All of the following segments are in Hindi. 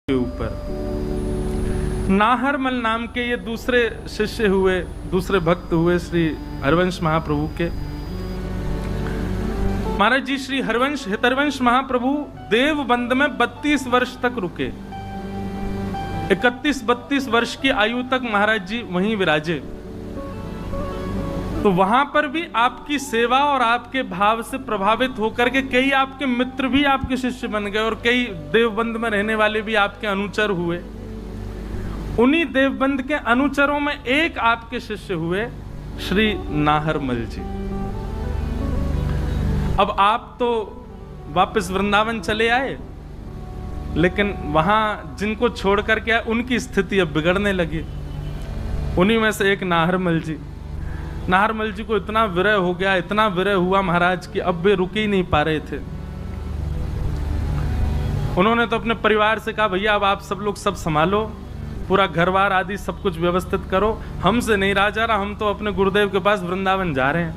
के ऊपर। नाहरमल नाम के ये दूसरे शिष्य हुए, दूसरे भक्त हुए श्री हरवंश महाप्रभु के। महाराज जी श्री हरवंश हितरवंश महाप्रभु देवबंद में 32 वर्ष तक रुके। 31-32 वर्ष की आयु तक महाराज जी वहीं विराजे। तो वहां पर भी आपकी सेवा और आपके भाव से प्रभावित होकर के कई आपके मित्र भी आपके शिष्य बन गए और कई देवबंद में रहने वाले भी आपके अनुचर हुए। उन्हीं देवबंद के अनुचरों में एक आपके शिष्य हुए श्री नाहरमल जी। अब आप तो वापस वृंदावन चले आए, लेकिन वहां जिनको छोड़ करके आए उनकी स्थिति अब बिगड़ने लगी। उन्हीं में से एक नाहरमल जी। नाहरमल जी को इतना विरह हो गया, इतना विरह हुआ महाराज कि अब वे रुक ही नहीं पा रहे थे। उन्होंने तो अपने परिवार से कहा, भैया अब आप सब लोग सब संभालो, पूरा घरबार आदि सब कुछ व्यवस्थित करो, हमसे नहीं रहा जा रहा, हम तो अपने गुरुदेव के पास वृंदावन जा रहे हैं।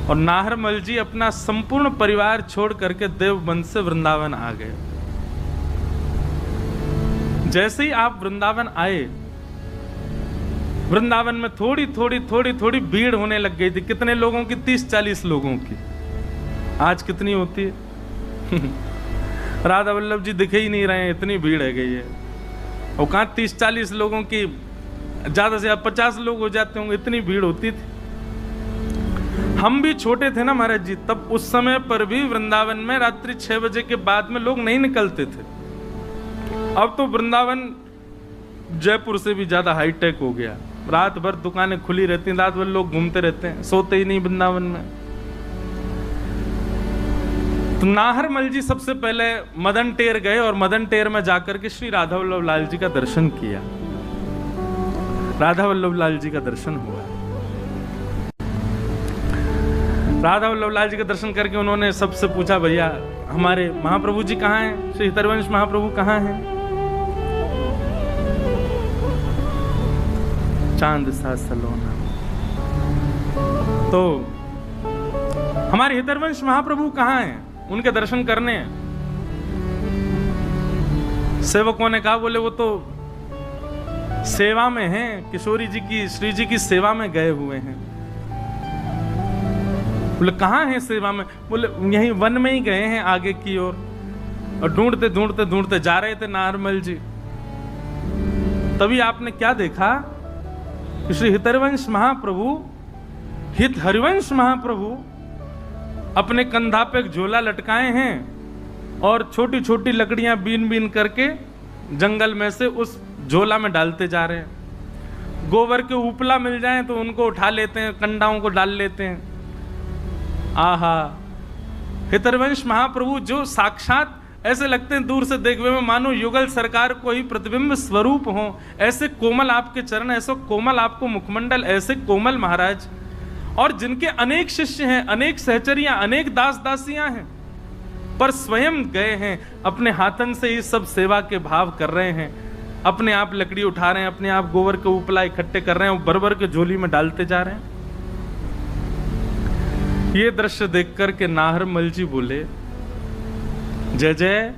और नाहरमल जी अपना संपूर्ण परिवार छोड़ करके देवबंद से वृंदावन आ गए। जैसे ही आप वृंदावन आए, वृंदावन में थोड़ी थोड़ी भीड़ होने लग गई थी। कितने लोगों की? 30-40 लोगों की। आज कितनी होती है? राधा वल्लभ जी दिखे ही नहीं रहे, इतनी भीड़ है गई है। और कहां 30-40 लोगों की, ज्यादा से ज्यादा 50 लोग हो जाते होंगे, इतनी भीड़ होती थी। हम भी छोटे थे ना महाराज जी, तब उस समय पर भी वृंदावन में रात्रि 6 बजे के बाद में लोग नहीं निकलते थे। अब तो वृंदावन जयपुर से भी ज्यादा हाईटेक हो गया। रात भर दुकानें खुली रहती हैं, रात भर लोग घूमते रहते हैं, सोते ही नहीं वृंदावन में। तो नाहरमल जी सबसे पहले मदन टेर गए और मदन टेर में जाकर के श्री राधा वल्लभ लाल जी का दर्शन किया। राधा वल्लभ लाल जी का दर्शन हुआ। राधा वल्लभ लाल जी का दर्शन करके उन्होंने सबसे पूछा, भैया हमारे महाप्रभु जी कहाँ हैं? श्री हितरवंश महाप्रभु कहाँ हैं? चांद सा सलोना। तो हमारे हितरवंश महाप्रभु कहाँ हैं? उनके दर्शन करने हैं। सेवकों ने कहा, बोले वो तो सेवा में हैं, किशोरी जी की, श्री जी की सेवा में गए हुए हैं। बोले कहाँ हैं सेवा में? बोले यहीं वन में ही गए हैं आगे की ओर। और ढूंढते ढूंढते ढूंढते जा रहे थे नाहरमल जी। तभी आपने क्या देखा कि श्री हितरवंश महाप्रभु, हित हरिवंश महाप्रभु अपने कंधा पे एक झोला लटकाए हैं और छोटी छोटी लकड़ियां बीन बीन करके जंगल में से उस झोला में डालते जा रहे हैं। गोबर के उपला मिल जाए तो उनको उठा लेते हैं, कंडाओं को डाल लेते हैं। आहा, हितरवंश महाप्रभु जो साक्षात ऐसे लगते हैं दूर से देखने में मानो युगल सरकार को ही प्रतिबिंब स्वरूप हो। ऐसे कोमल आपके चरण, ऐसे कोमल आपको मुखमंडल, ऐसे कोमल महाराज। और जिनके अनेक शिष्य हैं, अनेक सहचरियां, अनेक दास दासियां हैं, पर स्वयं गए हैं अपने हाथन से ही सब सेवा के भाव कर रहे हैं। अपने आप लकड़ी उठा रहे हैं, अपने आप गोबर के उपला इकट्ठे कर रहे हैं, बरबर के झोली में डालते जा रहे हैं। ये दृश्य देख करके नाहरमल जी बोले, जय जय।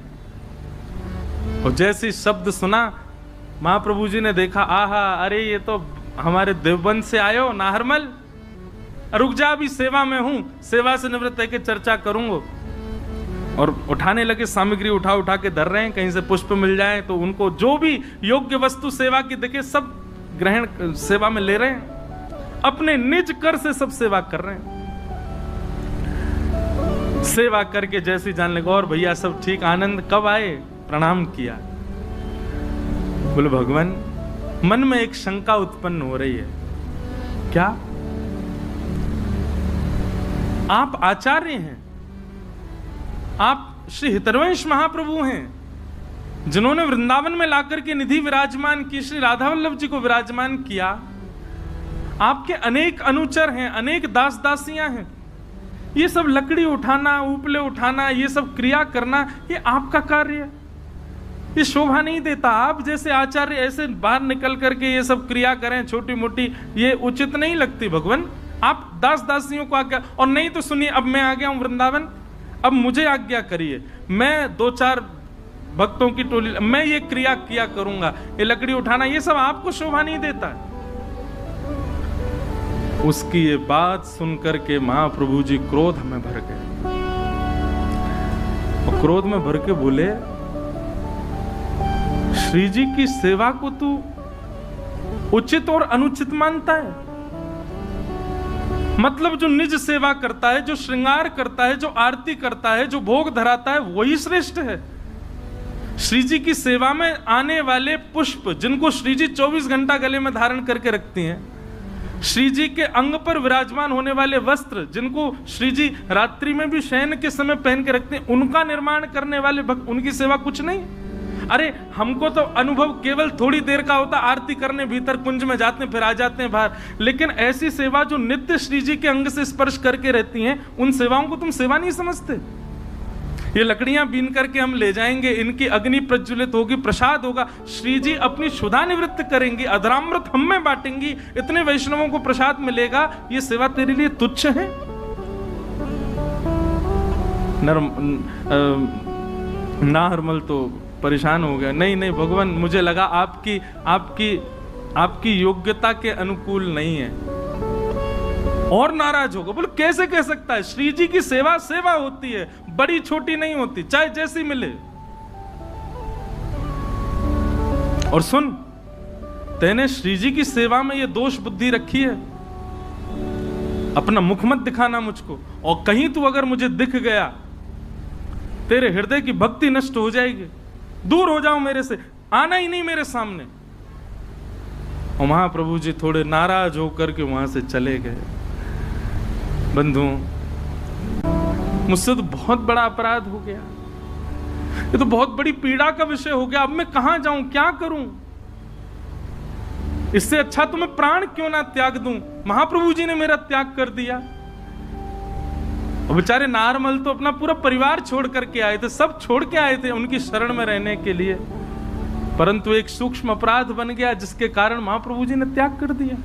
और जैसे शब्द सुना, महाप्रभु जी ने देखा, आहा, अरे ये तो हमारे देवबंद से आयो नाहरमल, रुक जा, अभी सेवा में हूं, सेवा से निवृत्त है कि चर्चा करूंगा। और उठाने लगे, सामग्री उठा उठा के धर रहे हैं, कहीं से पुष्प मिल जाए तो उनको जो भी योग्य वस्तु सेवा की दिखे सब ग्रहण सेवा में ले रहे हैं। अपने निज कर से सब सेवा कर रहे हैं। सेवा करके जैसे जानने लगा, और भैया सब ठीक, आनंद कब आए? प्रणाम किया। बोले भगवान, मन में एक शंका उत्पन्न हो रही है। क्या? आप आचार्य हैं, आप श्री हितरवंश महाप्रभु हैं, जिन्होंने वृंदावन में लाकर के निधि विराजमान की, श्री राधा वल्लभ जी को विराजमान किया। आपके अनेक अनुचर हैं, अनेक दास दासियां हैं। ये सब लकड़ी उठाना, उपले उठाना, ये सब क्रिया करना, ये आपका कार्य है, ये शोभा नहीं देता। आप जैसे आचार्य ऐसे बाहर निकल करके ये सब क्रिया करें छोटी मोटी, ये उचित नहीं लगती भगवान। आप दास दासियों को आज्ञा, और नहीं तो सुनिए, अब मैं आ गया हूं वृंदावन, अब मुझे आज्ञा करिए, मैं 2-4 भक्तों की टोली, मैं ये क्रिया किया करूंगा, ये लकड़ी उठाना, ये सब आपको शोभा नहीं देता है। उसकी ये बात सुनकर के महाप्रभु जी क्रोध में भर गए और क्रोध में भर के बोले, श्री जी की सेवा को तू उचित और अनुचित मानता है? मतलब जो निज सेवा करता है, जो श्रृंगार करता है, जो आरती करता है, जो भोग धराता है, वही श्रेष्ठ है। श्री जी की सेवा में आने वाले पुष्प, जिनको श्री जी 24 घंटा गले में धारण करके रखती हैं, श्री जी के अंग पर विराजमान होने वाले वस्त्र, जिनको श्री जी रात्रि में भी शयन के समय पहन के रखते हैं, उनका निर्माण करने वाले भक्त, उनकी सेवा कुछ नहीं। अरे हमको तो अनुभव केवल थोड़ी देर का होता, आरती करने भीतर कुंज में जाते हैं, फिर आ जाते हैं बाहर, लेकिन ऐसी सेवा जो नित्य श्री जी के अंग से स्पर्श करके रहती हैं, उन सेवाओं को तुम सेवा नहीं समझते। ये लकड़ियां बीन करके हम ले जाएंगे, इनकी अग्नि प्रज्वलित होगी, प्रसाद होगा, श्री जी अपनी क्षुधा निवृत्त करेंगी, अधरामृत हम में बांटेंगी, इतने वैष्णवों को प्रसाद मिलेगा, ये सेवा तेरे लिए तुच्छ है? नाहरमल तो परेशान हो गया, नहीं नहीं भगवान, मुझे लगा आपकी योग्यता के अनुकूल नहीं है, और नाराज होगा। बोले कैसे कह सकता है? श्री जी की सेवा सेवा होती है, बड़ी छोटी नहीं होती, चाहे जैसी मिले। और सुन, तेने श्री जी की सेवा में ये दोष बुद्धि रखी है, अपना मुख मत दिखाना मुझको, और कहीं तू अगर मुझे दिख गया, तेरे हृदय की भक्ति नष्ट हो जाएगी, दूर हो जाओ मेरे से, आना ही नहीं मेरे सामने। और महाप्रभु जी थोड़े नाराज होकर के वहां से चले गए। बंधु, मुझसे तो बहुत बड़ा अपराध हो गया, ये तो बहुत बड़ी पीड़ा का विषय हो गया, अब मैं कहां जाऊं, क्या करूं? इससे अच्छा तो मैं प्राण क्यों ना त्याग दूं? महाप्रभु जी ने मेरा त्याग कर दिया। और बेचारे नारमल तो अपना पूरा परिवार छोड़ करके आए थे, सब छोड़ के आए थे उनकी शरण में रहने के लिए, परंतु एक सूक्ष्म अपराध बन गया जिसके कारण महाप्रभु जी ने त्याग कर दिया।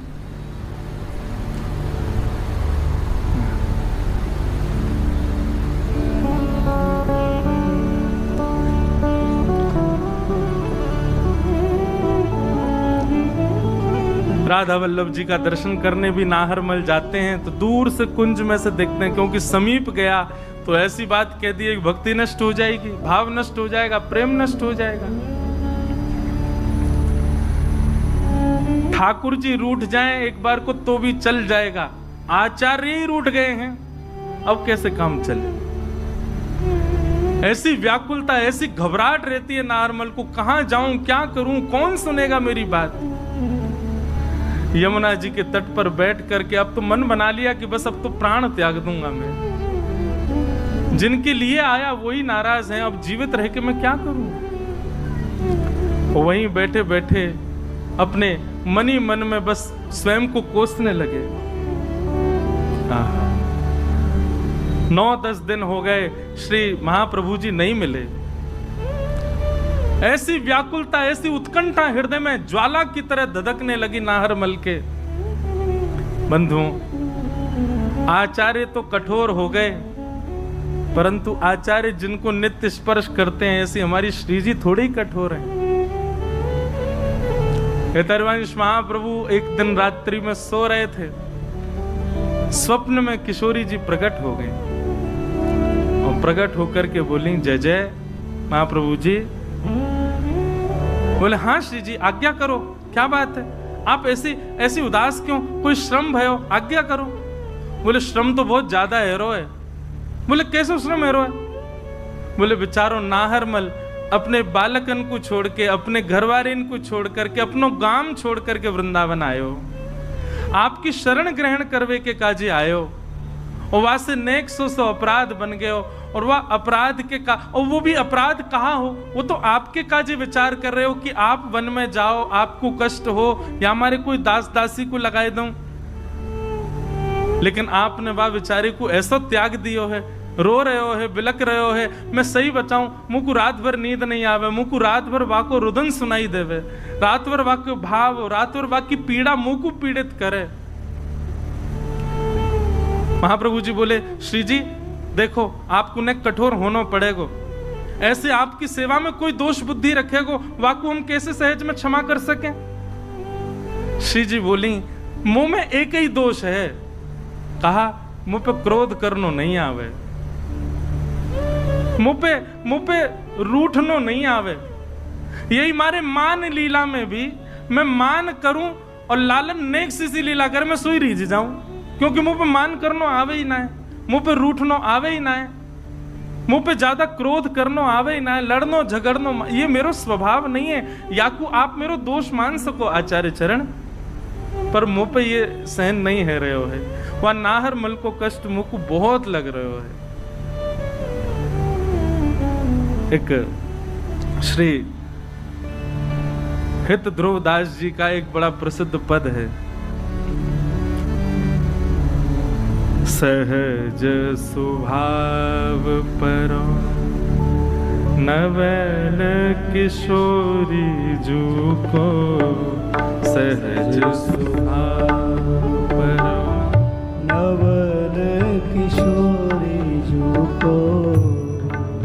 राधा वल्लभ जी का दर्शन करने भी नाहरमल जाते हैं तो दूर से कुंज में से देखते हैं, क्योंकि समीप गया तो ऐसी बात कह दी कि भक्ति नष्ट हो जाएगी, भाव नष्ट हो जाएगा, प्रेम नष्ट हो जाएगा। ठाकुर जी रूठ जाएं एक बार को तो भी चल जाएगा, आचार्य ही रूठ गए हैं, अब कैसे काम चले? ऐसी व्याकुलता, ऐसी घबराहट रहती है नाहरमल को, कहां जाऊं, क्या करूं, कौन सुनेगा मेरी बात? यमुना जी के तट पर बैठ करके अब तो मन बना लिया कि बस अब तो प्राण त्याग दूंगा मैं, जिनके लिए आया वही नाराज हैं, अब जीवित रह के मैं क्या करूं? वहीं बैठे बैठे अपने मन ही मन में बस स्वयं को कोसने लगे। 9-10 दिन हो गए, श्री महाप्रभु जी नहीं मिले। ऐसी व्याकुलता, ऐसी उत्कंठा हृदय में ज्वाला की तरह धधकने लगी नाहरमल के। बंधुओं, आचार्य तो कठोर हो गए, परंतु आचार्य जिनको नित्य स्पर्श करते हैं, ऐसी हमारी श्री जी थोड़ी कठोर हैं। यतरवंश महाप्रभु एक दिन रात्रि में सो रहे थे, स्वप्न में किशोरी जी प्रकट हो गई और प्रकट होकर के बोली, जय जय महाप्रभु जी। बोले हाँ श्री जी, आज्ञा करो, क्या बात है, आप ऐसी उदास क्यों, कोई श्रम भयो, आज्ञा करो। बोले श्रम तो बहुत ज्यादा हैरो है। बोले कैसे श्रम हैरो है? बोले बेचारो नाहरमल अपने बालकन को छोड़ के, अपने घरवारिन को छोड़ करके, अपनो गांव छोड़ करके वृंदावन आयो, आपकी शरण ग्रहण करवे के काजे आयो, और वहां से नेक सो अपराध बन गए हो, और वह अपराध के का, और वो भी अपराध कहाँ हो, वो तो आपके काजे विचार कर रहे हो कि आप वन में जाओ, आपको कष्ट हो, या हमारे कोई दास दासी को लगाए दूं, लेकिन आपने वह बेचारे को ऐसा त्याग दियो है, रो रहे हो है, बिलक रहे हो है। मैं सही बताऊं, मुझको रात भर नींद नहीं आवे, मुझको रात भर वाको रुदन सुनाई देवे, रात भर वाको भाव, रात भर वाकी पीड़ा मुझको पीड़ित करे। महाप्रभु जी बोले, श्री जी देखो, आपको ने कठोर होना पड़ेगा, ऐसे आपकी सेवा में कोई दोष बुद्धि रखेगो, वाकु हम कैसे सहज में क्षमा कर सकें? श्री जी बोली, मुंह में एक ही दोष है। कहा, मुंह पे क्रोध करनो नहीं आवे, मुंह पे रूठनो नहीं आवे। यही मारे मान लीला में भी मैं मान करूं और लालन नेक सी लीला कर मैं सोई रीझ जाऊं, क्योंकि मुंह पे मान करनो आवे ही ना है, मुंह पे रूठनो आवे ही ना है, मुंह पे ज्यादा क्रोध करनो आवे ही ना है, लड़नो झगड़नो ये मेरो स्वभाव नहीं है। याकू आप मेरो दोष मान सको आचार्य चरण, पर मुंह पे ये सहन नहीं है रहे हो है, वह नाहर मल को कष्ट मुंह को बहुत लग रहे हो है। एक श्री हित ध्रुवदास जी का एक बड़ा प्रसिद्ध पद है, सहज स्वभाव परो नवल किशोरी जू को, सहज स्वभाव परो नवल किशोरी जू को,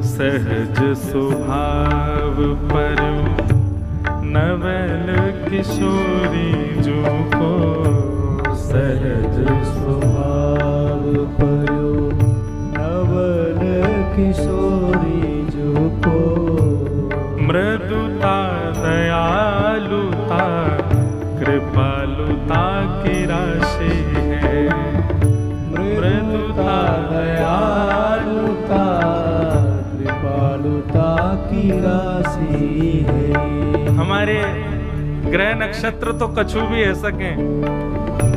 सहज स्वभाव परो नवल किशोरी जू को, सहज स्वभाव परो नवल किशोरी जू को, मृदुता दयालुता कृपालुता की राशि है, मृदुता दयालुता कृपालुता की राशि है। हमारे ग्रह नक्षत्र तो कछु भी है सके,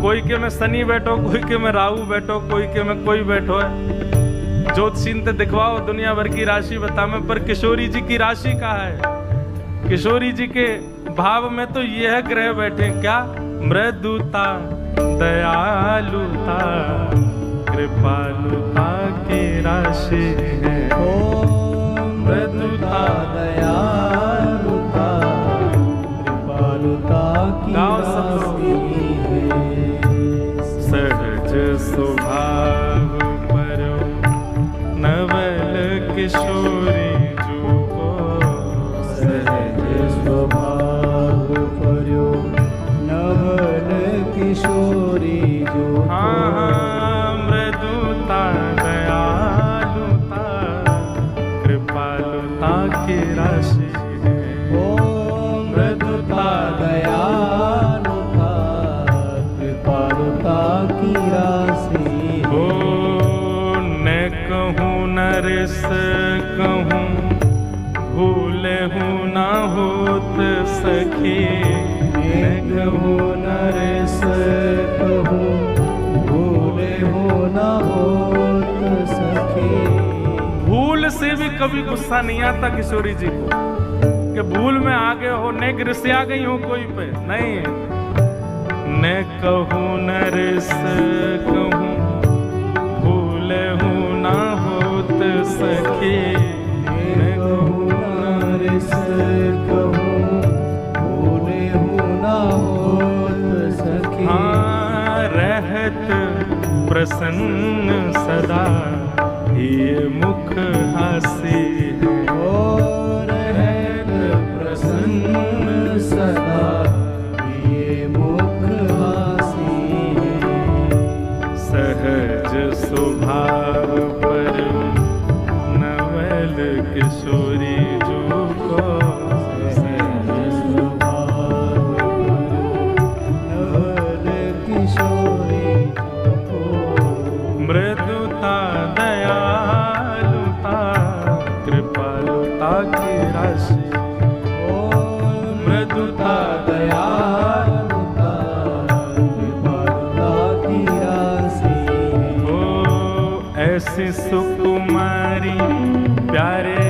कोई के में शनि बैठो, कोई के में राहु बैठो, कोई के में कोई बैठो है, ज्योतिषीन ते दिखवाओ दुनिया भर की राशि बतावे, पर किशोरी जी की राशि कहाँ है? किशोरी जी के भाव में तो यह ग्रह बैठे क्या? मृदुता दयालुता कृपालुता की राशि है, मृदुता दयालुता कृपालुता की राशि है। सहज स्वभाव परो नवल किशोरी जू को, सहज स्वभाव परो नवल किशोरी जू को, मृदुता दयालुता कृपालुता की राशि है, मृदुता दयालुता कृपालुता की राशि हो। न कहूँ नरस कहूँ भूले हूँ ना होत सखी, न कहूँ नरस कहूँ भूले हूँ ना होत सखी। भूल से भी कभी गुस्सा नहीं आता किशोरी जी को कि भूल में आ गए हो, नेक रिश्ते आ गई हो कोई पे नहीं। न कहूँ नरस कहूँ भूले हूँ ना होत सखी, न कहूँ नरस कहूँ भूले हूँ ना होत सखी। हाँ रहत प्रसन्न सदा ये मुख हासी है, रहत प्रसन्न सदा ये मुख हासी है। सहज स्वभाव पर नवल किशोरी जू को, सहज स्वभाव नवल किशोरी जू को, मृदुता दयालुता कृपालुता की राशि, मृदुता दयालुता कृपालुता की राशि है। ऐसी सुकुमारी प्यारे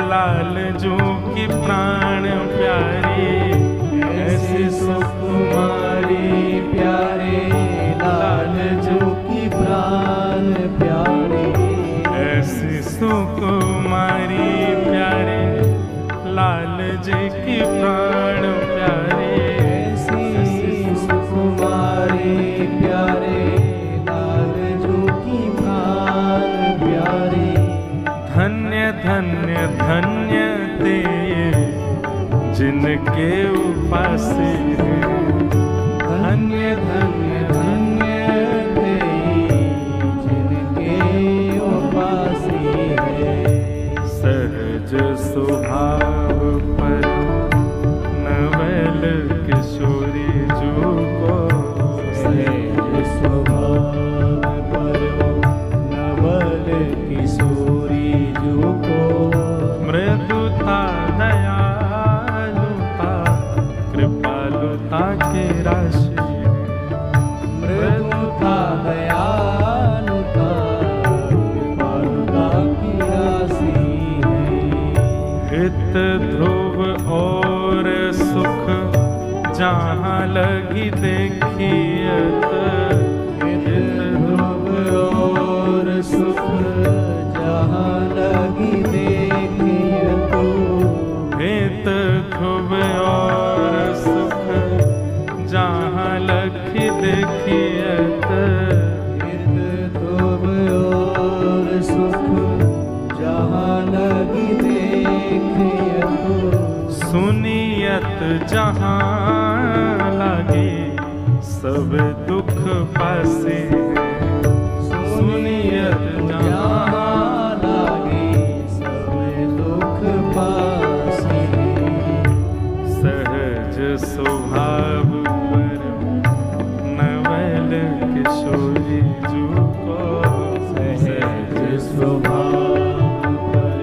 लाल जू की प्राण प्यारी, ऐसी सुकुमारी प्यारे लाल जू की प्राण प्यारे, ऐसी सुकुमारी प्यारे लाल जी की प्राण प्यारे, ऐसी सुकुमारी प्यारे लाल जू की प्राण प्यारे। धन्य धन्य धन्य जिनके उपासी धन्य धन्य धन्य तेई जिनके उपासी है। सहज स्वभाव पर नवल किशोरी जू को सहज स्वभाव पर नवल किशोरी जू को मृदुता दयालुता कृपालुता की राशि मृदुता दयालुता कृपालुता की राशि है। हित ध्रुव और सुख जहाँ लगी देखियत हित ध्रुव और सुख जहाँ लगी देखियत हित ध्रुव और सुख जहाँ लगी देखियत हित ध्रुव और सुख जहाँ लगी देखियत सुनियत जहाँ लागे सब दुख पासे सुनियत जहाँ लागे सब दुख पासे। सहज स्वभाव पर नवल किशोरी जू को सहज स्वभाव पर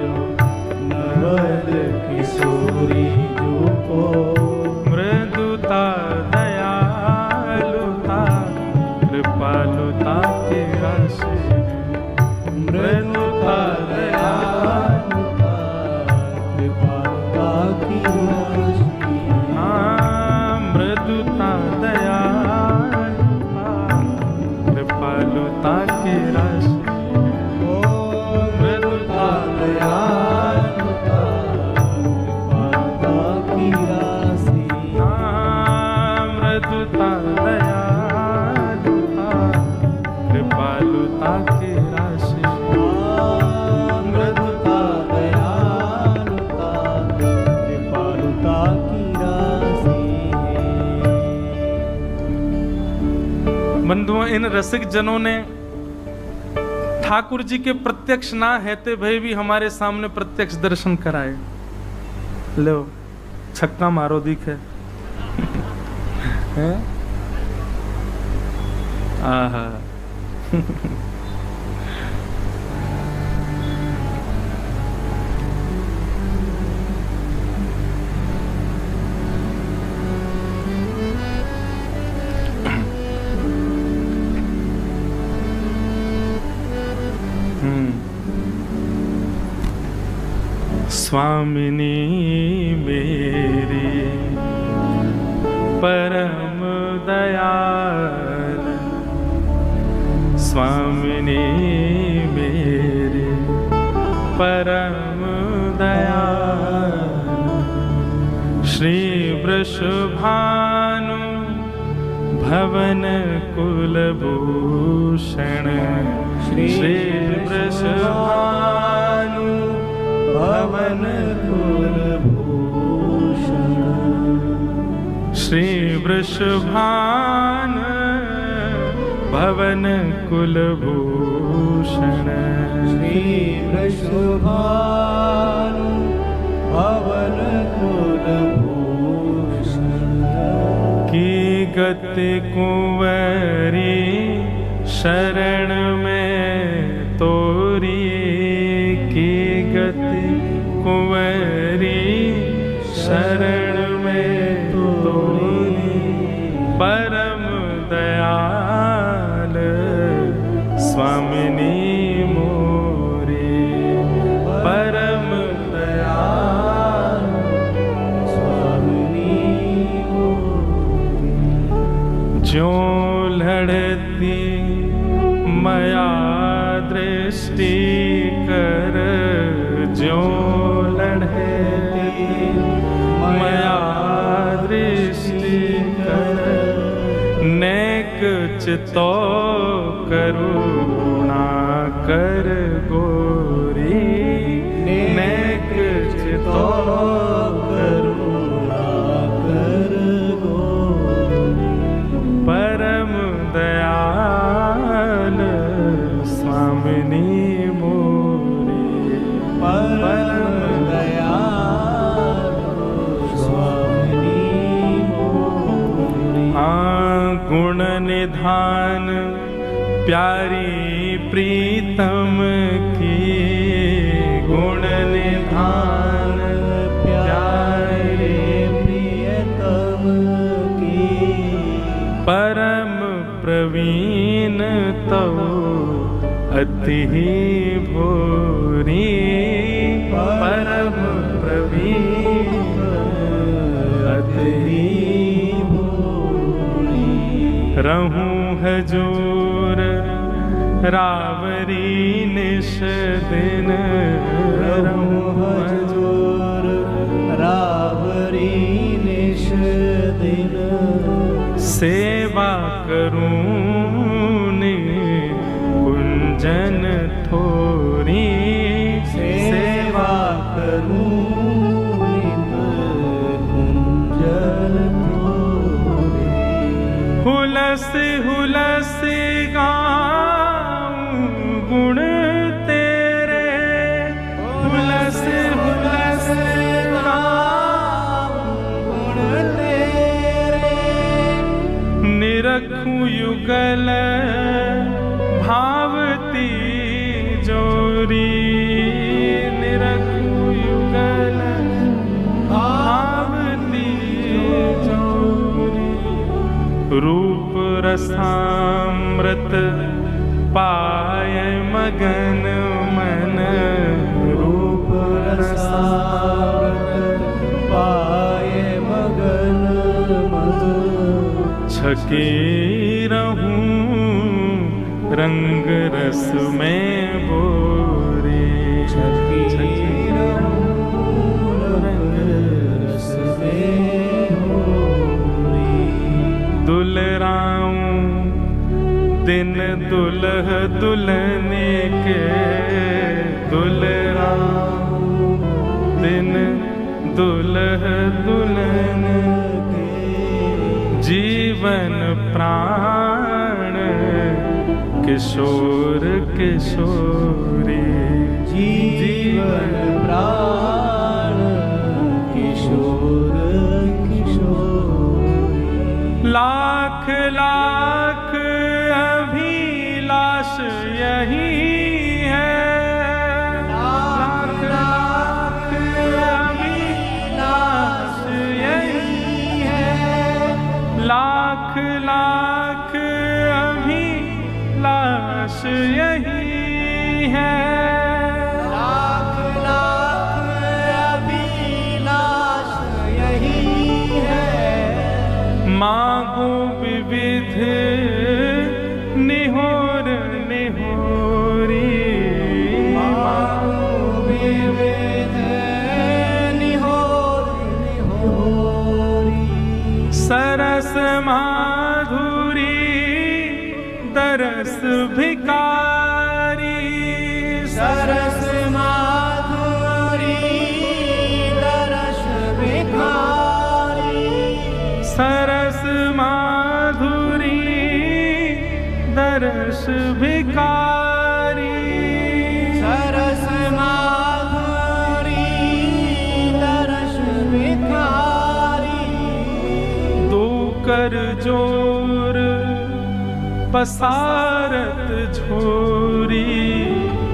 नवल किशोरी जू को मृदुता दयालुता कृपालुता की राशि मृदुता दयालुता कृपालुता की राशि। हाँ, मृदुता दयालुता कृपालुता की राशि ओ मृदुता दयालुता कृपालुता की राशि। हाँ, मृदुता दयालुता कृपालुता की राशि मृदुता दयालुता कृपालुता की राशि है। बंधुओं, इन रसिक जनों ने ठाकुर जी के प्रत्यक्ष ना हेते भय भी हमारे सामने प्रत्यक्ष दर्शन कराए। लो छक्का मारो दिखे हैं? आहा स्वामिनी मेरी परम दयाल स्वामिनी मेरी परम दयाल श्री वृषभानु भवन कुलभूषण श्री वृषभानु भवन कुलभूषण श्री वृषभान भवन कुलभूषण श्री वृषभानु भवन कुलभूषण की गति कुंवरी शरण में तोरी की गति कुंवरी शरण में तोरी परम दयाल स्वामिनी मोरी परम दयाल स्वामिनी मोरी ज्यों लड़ती मया दृष्टि कर ज्यों लड़ती मया दृष्टि कर नेक चितो करुणा कर गोरी नेक चितो करुणा प्यारी प्रीतम की गुण निधान, प्यारे प्रियतम की परम प्रवीण तव अति भोरी, परम प्रवीण अति भोरी। रहूं हजूर रावरी निश दिन, रहूं हजूर रावरी निश दिन। सेवा करूं कुंजन थोरी, सेवा करूं कुंजन थोरी। हुलस हुलस गाऊं गुण तेरे, हुलस हुलस गाऊं गुण तेरे। निरखूं युगल भावती जोरी, निरखूं युगल भावती जोरी। रूप रसामृत पाय मगन मन, रूप रसामृत पाय मगन मन। छके रहूं रंग रस में बोरे, छकी रहूं रंग रस में बोरे। दुलराऊं दिन दुल्ह दुल्हने के, दुलराऊं दिन दुल्ह दुल्हन के। जीवन प्राण किशोर किशोरी, जीवन प्राण किशोर किशोरी। लाख लाख अभिलाष यही है, लाख लाख अभिलाष यही है, लाख लाख अभिलाष यही है। लाख लाख अभिलाष यही है। मांगो विविध निहोर निहोरी, मांगो विविध निहोर निहोरी। सरस माधुरी दरस भिकारी, सरस माधुरी दरस भिखारी। सरस माधुरी दरस भिकारी। सरस माधुरी दरस भिखारी। दो कर जोर पसारत झोरी,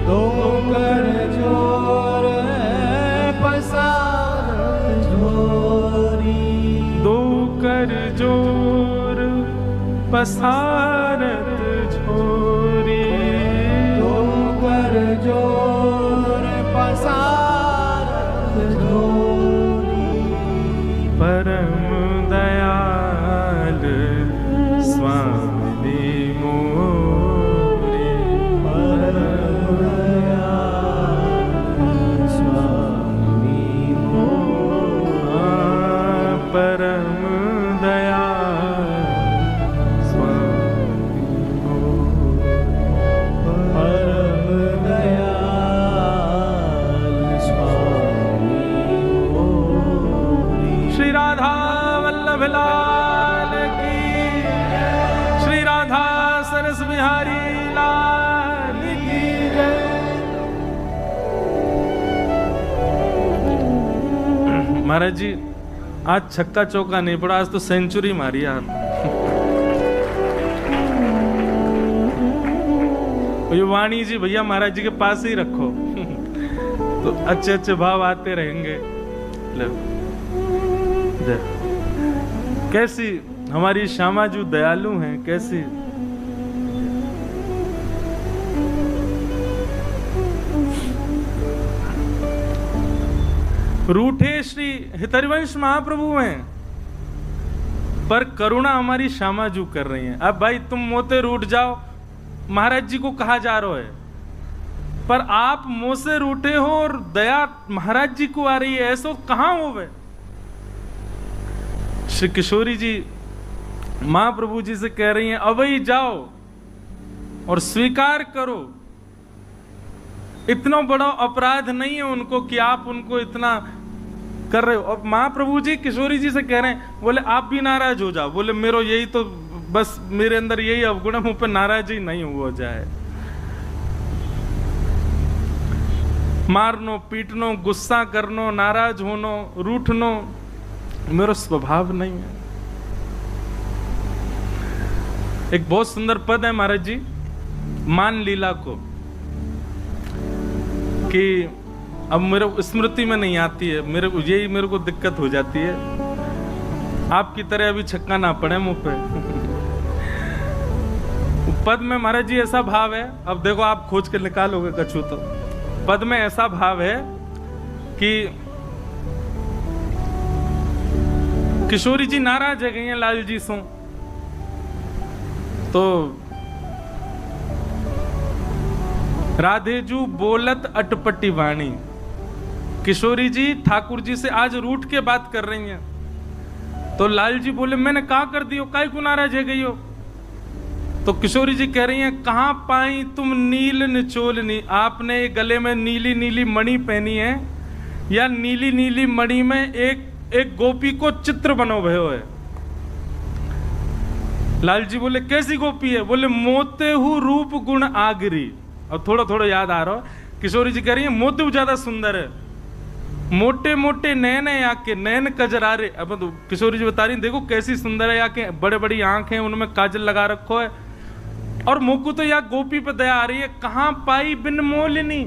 दो कर जोर पसारत झोरी। दो कर जोर पसारत झोरी। दो कर जोर पसारत झोरी। परम दयाल स्वामी मोरे, परम दयाल स्वामी मोरे। परम दयाल स्वामी मोरे। परम दयाल स्वामी मोरे। श्री राधा वल्लभ लाल की, श्री राधा सरस बिहारी लाल की जय। महाराज जी आज छक्का चौका नहीं पड़ा, आज तो सेंचुरी मारी आप। ये वाणी जी भैया महाराज जी के पास ही रखो तो अच्छे अच्छे भाव आते रहेंगे। कैसी हमारी श्यामाजू दयालु हैं, कैसी रूठे श्री हितरिवंश महाप्रभु हैं, पर करुणा हमारी श्यामाजू कर रही हैं। अब भाई तुम मोते रूठ जाओ, महाराज जी को कहा जा रहा है, पर आप मुंह से रूठे हो और दया महाराज जी को आ रही है, ऐसा कहां हो गए। श्री किशोरी जी महाप्रभु जी से कह रही हैं अवई जाओ और स्वीकार करो, इतना बड़ा अपराध नहीं है उनको कि आप उनको इतना कर रहे हो। और महाप्रभु जी किशोरी जी से कह रहे हैं, बोले आप भी नाराज हो जाओ, बोले मेरो यही तो बस मेरे अंदर यही अवगुण है, मुंह पे नाराज ही नहीं हो जाए। मारनो पीटनो गुस्सा करनो नाराज होनो रूठनो मेरा स्वभाव नहीं है। एक बहुत सुंदर पद है महाराज जी मान लीला को, कि अब मेरे स्मृति में नहीं आती है, मेरे को दिक्कत हो जाती है, आपकी तरह अभी छक्का ना पड़े मुंह पे। पद में महाराज जी ऐसा भाव है, अब देखो आप खोज के निकालोगे कछु तो पद में ऐसा भाव है कि किशोरी जी नाराज है गई हैं लाल जी सो, तो राधेजू बोलत अटपटी वाणी, किशोरी जी ठाकुर जी से आज रूठ के बात कर रही हैं। तो लाल जी बोले मैंने कहा कर दियो, काय को नाराज है गई हो। तो किशोरी जी कह रही हैं कहां पाई तुम नील निचोलनी, आपने गले में नीली नीली मणि पहनी है, या नीली नीली मणि में एक गोपी को चित्र बनो भयो है। लाल जी बोले कैसी गोपी है, बोले मोते हु रूप गुण आगरी। और थोड़ा थोड़ा याद आ रहा हो, किशोरी जी कह रही है मोते ज्यादा सुंदर है, मोटे मोटे नैन है या के नैन कजरारे। अब तो किशोरी जी बता रही देखो कैसी सुंदर है, या के बड़े बड़ी आंख है उनमें काजल लगा रखो है, और मुकु तो या गोपी पे दया आ रही है। कहां पाई बिन मोलनी,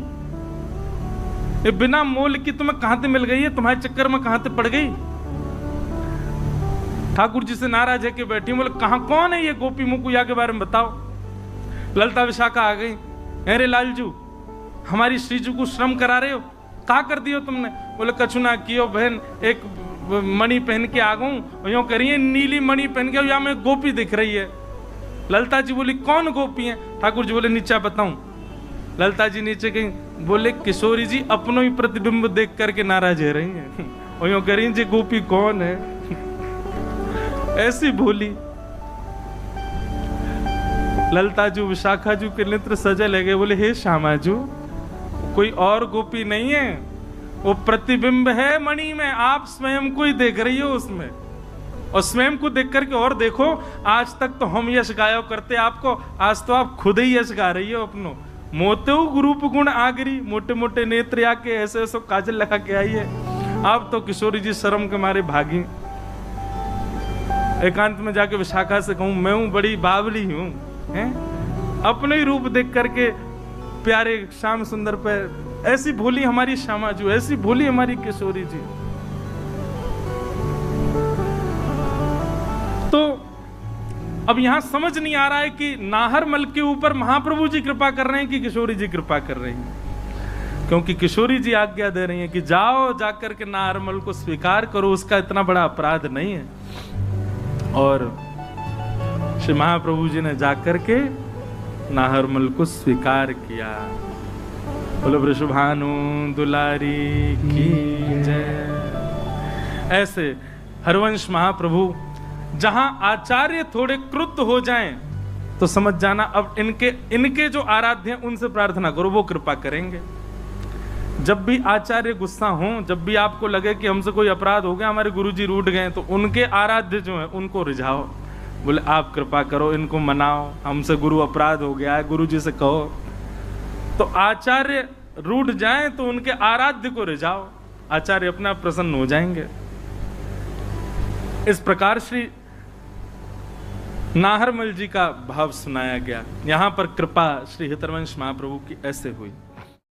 ये बिना मोल की तुम्हें कहां से मिल गई है, तुम्हारे चक्कर में कहां से पड़ गई। ठाकुर जी से नाराज है कि बैठी, बोले कहां कौन है ये गोपी मुकु या के बारे में बताओ। ललता विशाखा आ गई, अरे लालजू हमारी श्रीजू को श्रम करा रहे हो, कहा कर दियो तुमने। बोले कछु ना कियो बहन, एक मणि पहन के आ गऊं, यो करिए नीली मणि पहन के, या में गोपी दिख रही है। ललता जी बोली कौन गोपी है। ठाकुर जी बोले नीचा बताऊं। ललता जी नीचे गई, बोले किशोरी जी अपनो ही प्रतिबिंब देख करके नाराज है रही है, और यो कह रही जी गोपी कौन है। ऐसी बोली। ललता जू विशाखा जू के नेत्र सजे लगे, बोले हे श्यामा जू कोई और गोपी नहीं है, वो प्रतिबिंब है मणि में, आप स्वयं को ही देख रही हो उसमें, और स्वयं को देख करके और देखो। आज तक तो हम यश गाया करते आपको, आज तो आप खुद ही यश गा रही हो अपनो। मोते रूप गुण आगरी, मोटे मोटे नेत्र आके ऐसे ऐसे काजल लगा के आई है। आप तो किशोरी जी शर्म के मारे भागी। एकांत में जाके विशाखा से कहूं मैं हूं बड़ी बावली हूं, हैं अपने ही रूप देख करके प्यारे श्याम सुंदर पे। ऐसी भोली हमारी श्यामाजू, ऐसी भोली हमारी किशोरी जी। तो अब यहां समझ नहीं आ रहा है कि नाहरमल के ऊपर महाप्रभु जी कृपा कर रहे हैं कि किशोरी जी कृपा कर रही हैं, क्योंकि किशोरी जी आज्ञा दे रही हैं कि जाओ जाकर के नाहरमल को स्वीकार करो, उसका इतना बड़ा अपराध नहीं है। और श्री महाप्रभु जी ने जाकर के नाहरमल को स्वीकार किया। बोलो वृषभानु दुलारी की जय। ऐसे हरवंश महाप्रभु जहां आचार्य थोड़े क्रुद्ध हो जाएं तो समझ जाना अब इनके जो आराध्य हैं उनसे प्रार्थना करो, वो कृपा करेंगे। जब भी आचार्य गुस्सा हो, जब भी आपको लगे कि हमसे कोई अपराध हो गया, हमारे गुरुजी रूठ गए, तो उनके आराध्य जो हैं उनको रिझाओ, बोले आप कृपा करो, इनको मनाओ, हमसे गुरु अपराध हो गया है, गुरुजी से कहो। तो आचार्य रूठ जाएं तो उनके आराध्य को रिझाओ, आचार्य अपना प्रसन्न हो जाएंगे। इस प्रकार श्री नाहरमल जी का भाव सुनाया गया। यहाँ पर कृपा श्री हितरवंश महाप्रभु की ऐसे हुई।